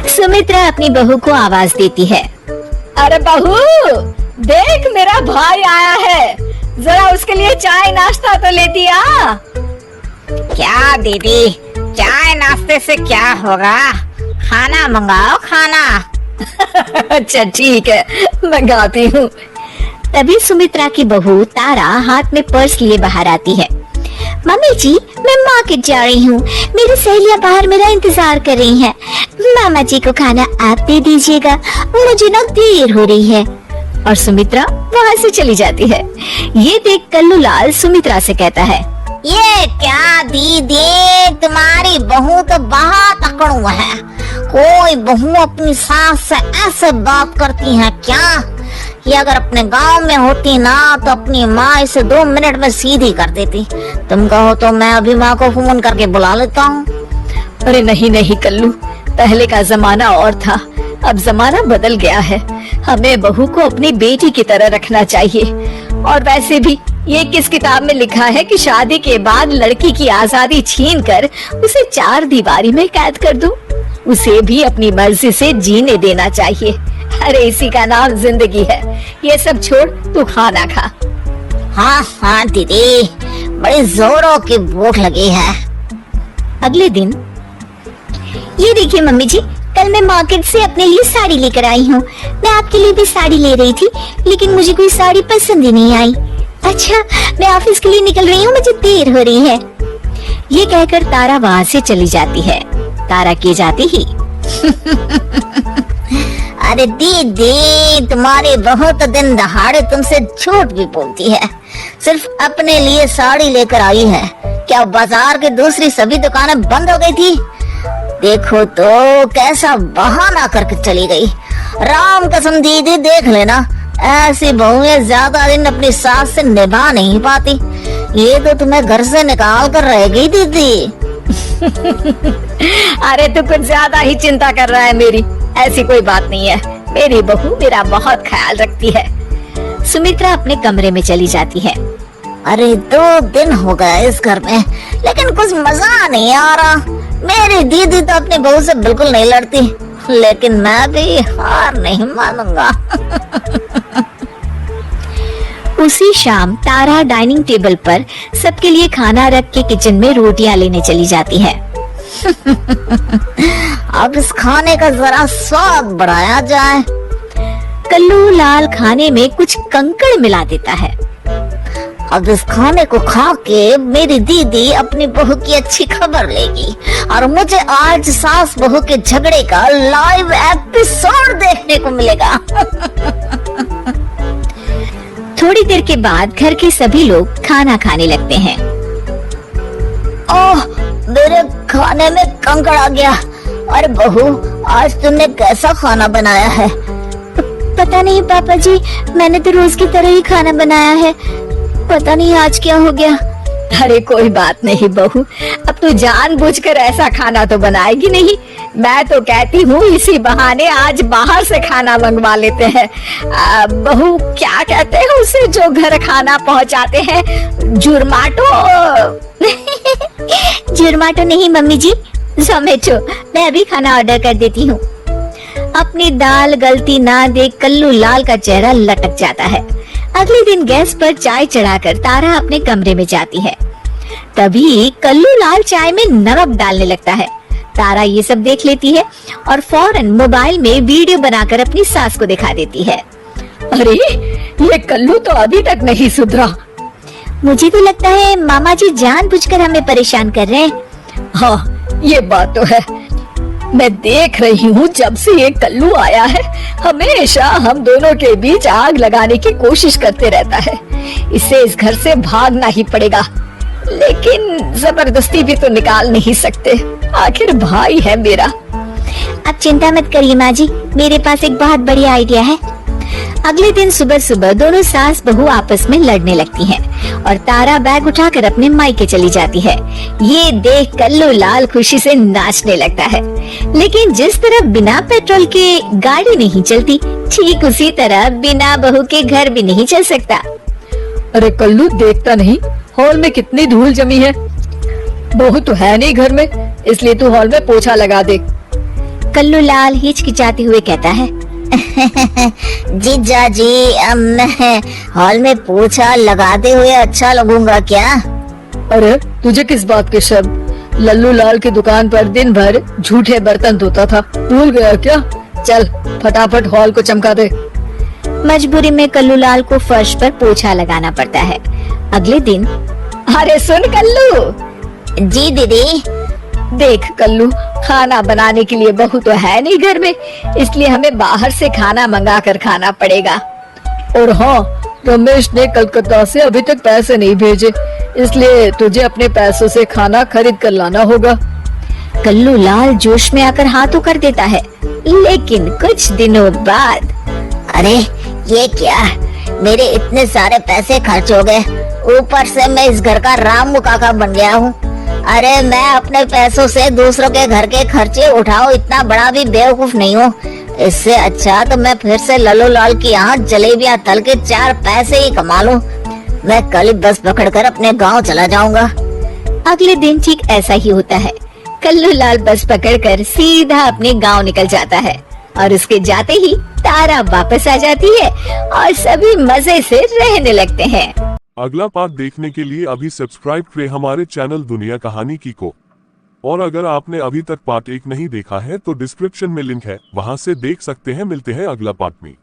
सुमित्रा अपनी बहू को आवाज देती है। अरे बहू, देख मेरा भाई आया है, जरा उसके लिए चाय नाश्ता तो लेती आ। क्या दीदी, चाय नाश्ते से क्या होगा, खाना मंगाओ खाना। अच्छा ठीक है, मंगाती हूँ। तभी सुमित्रा की बहू तारा हाथ में पर्स लिए बाहर आती है। मम्मी जी, मैं मार्केट जा रही हूँ, मेरी सहेलियाँ बाहर मेरा इंतजार कर रही हैं। मामा जी को खाना आप दे दीजिएगा, मुझे ना देर हो रही है। और सुमित्रा वहाँ से चली जाती है। ये देख कल्लूलाल सुमित्रा से कहता है, ये क्या दीदी, तुम्हारी बहू तो बहुत अकड़ू है। कोई बहू अपनी सास से ऐसे बात करती है क्या? ये अगर अपने गांव में होती ना तो अपनी माँ इसे 2 मिनट में सीधी कर देती। तुम कहो तो मैं अभी माँ को फोन करके बुला लेता हूँ। अरे नहीं नहीं कल्लू, पहले का जमाना और था, अब जमाना बदल गया है। हमें बहू को अपनी बेटी की तरह रखना चाहिए। और वैसे भी ये किस किताब में लिखा है कि शादी के बाद लड़की की आजादी छीनकर उसे 4 दीवारी में कैद कर दूं? उसे भी अपनी मर्जी से जीने देना चाहिए। अरे इसी का नाम जिंदगी है। ये सब छोड़, तू खाना खा। हाँ हाँ दीदी, बड़ी जोरों की भूख लगी है। अगले दिन, ये देखिए मम्मी जी, कल मैं मार्केट से अपने लिए साड़ी लेकर आई हूँ। मैं आपके लिए भी साड़ी ले रही थी, लेकिन मुझे कोई साड़ी पसंद ही नहीं आई। अच्छा, मैं ऑफिस के लिए निकल रही हूँ, मुझे देर हो रही है। ये कहकर तारा वहाँ से चली जाती है। तारा के जाते ही अरे दीदी, तुम्हारी बहू तो दिन दहाड़े तुमसे झूठ भी बोलती है। सिर्फ अपने लिए साड़ी लेकर आई है। क्या बाजार की दूसरी सभी दुकानें बंद हो गई थी? देखो तो कैसा बहाना करके चली गई। राम कसम दीदी, देख लेना, ऐसी बहुएं ज्यादा दिन अपनी सास से निभा नहीं पाती। ये तो तुम्हें घर से निकाल कर रहेगी दीदी। अरे तू कुछ ज्यादा ही चिंता कर रहा है मेरी। ऐसी कोई बात नहीं है, मेरी बहू मेरा बहुत ख्याल रखती है। सुमित्रा अपने कमरे में चली जाती है। अरे 2 दिन हो गए इस घर में, लेकिन कुछ मजा नहीं आ रहा। मेरी दीदी तो अपनी बहू से बिल्कुल नहीं लड़ती, लेकिन मैं भी हार नहीं मानूंगा। उसी शाम तारा डाइनिंग टेबल पर सबके लिए खाना रख के किचन में रोटियां लेने चली जाती है। अब इस खाने का जरा स्वाद बढ़ाया जाए। कल्लूलाल खाने में कुछ कंकड़ मिला देता है। अब इस खाने को खा के मेरी दीदी अपनी बहू की अच्छी खबर लेगी और मुझे आज सास बहू के झगड़े का लाइव एपिसोड देखने को मिलेगा। थोड़ी देर के बाद घर के सभी लोग खाना खाने लगते हैं। ओह, मेरे खाने में कंकड़ आ गया। अरे बहू, आज तुमने कैसा खाना बनाया है? पता नहीं पापा जी, मैंने तो रोज की तरह ही खाना बनाया है। पता नहीं आज क्या हो गया। अरे कोई बात नहीं बहू, अब तू जानबूझकर ऐसा खाना तो बनाएगी नहीं। मैं तो कहती हूँ इसी बहाने आज बाहर से खाना मंगवा लेते हैं। बहू, क्या कहते हैं उसे जो घर खाना पहुँचाते हैं? जुर्माटो? जुर्माटो नहीं मम्मी जी, जोमेटो। मैं अभी खाना ऑर्डर कर देती हूँ। अपनी दाल गलती ना देख कल्लूलाल का चेहरा लटक जाता है। अगले दिन गैस पर चाय चढ़ाकर तारा अपने कमरे में जाती है। तभी कल्लूलाल चाय में नमक डालने लगता है। तारा ये सब देख लेती है और फौरन मोबाइल में वीडियो बनाकर अपनी सास को दिखा देती है। अरे ये कल्लू तो अभी तक नहीं सुधरा। मुझे तो लगता है मामा जी जानबूझकर हमें परेशान कर रहे हैं। हाँ, ये बात तो है। मैं देख रही हूँ जब से ये कल्लू आया है, हमेशा हम दोनों के बीच आग लगाने की कोशिश करते रहता है। इसे इस घर से भागना ही पड़ेगा, लेकिन जबरदस्ती भी तो निकाल नहीं सकते। आखिर भाई है मेरा। आप चिंता मत करिए माँ जी, मेरे पास एक बहुत बढ़िया आइडिया है। अगले दिन सुबह सुबह दोनों सास बहू आपस में लड़ने लगती हैं और तारा बैग उठाकर अपने मायके चली जाती है। ये देख कल्लूलाल खुशी से नाचने लगता है, लेकिन जिस तरह बिना पेट्रोल के गाड़ी नहीं चलती, ठीक उसी तरह बिना बहू के घर भी नहीं चल सकता। अरे कल्लू, देखता नहीं हॉल में कितनी धूल जमी है? बहू तो है नहीं घर में, इसलिए तू हॉल में पोछा लगा दे। कल्लू लाल हिचकिचाते हुए कहता है, जीजा जी, अब मैं हॉल में पोछा लगाते हुए अच्छा लगूंगा क्या? अरे तुझे किस बात के शक? लल्लू लाल की दुकान पर दिन भर झूठे बर्तन धोता था, भूल गया क्या? चल फटाफट हॉल को चमका दे। मजबूरी में कल्लू लाल को फर्श पर पोछा लगाना पड़ता है। अगले दिन, अरे सुन कल्लू। जी दीदी। देख कल्लू, खाना बनाने के लिए बहू तो है नहीं घर में, इसलिए हमें बाहर से खाना मंगा कर खाना पड़ेगा। और हाँ, रमेश ने कलकत्ता से अभी तक पैसे नहीं भेजे, इसलिए तुझे अपने पैसों से खाना खरीद कर लाना होगा। कल्लू लाल जोश में आकर हाँ तो कर देता है, लेकिन कुछ दिनों बाद, अरे ये क्या, मेरे इतने सारे पैसे खर्च हो गए, ऊपर से मैं इस घर का रामू काका बन गया हूँ। अरे मैं अपने पैसों से दूसरों के घर के खर्चे उठाऊं, इतना बड़ा भी बेवकूफ नहीं हूँ। इससे अच्छा तो मैं फिर से लल्लू लाल की यहाँ जलेबियाँ तल के 4 पैसे ही कमा लूं। मैं कल ही बस पकड़कर अपने गांव चला जाऊंगा। अगले दिन ठीक ऐसा ही होता है। कल्लू लाल बस पकड़कर सीधा अपने गांव निकल जाता है और उसके जाते ही तारा वापस आ जाती है और सभी मजे से रहने लगते हैं। अगला पार्ट देखने के लिए अभी सब्सक्राइब करें हमारे चैनल दुनिया कहानी की को। और अगर आपने अभी तक पार्ट 1 नहीं देखा है तो डिस्क्रिप्शन में लिंक है, वहां से देख सकते हैं। मिलते हैं अगला पार्ट में।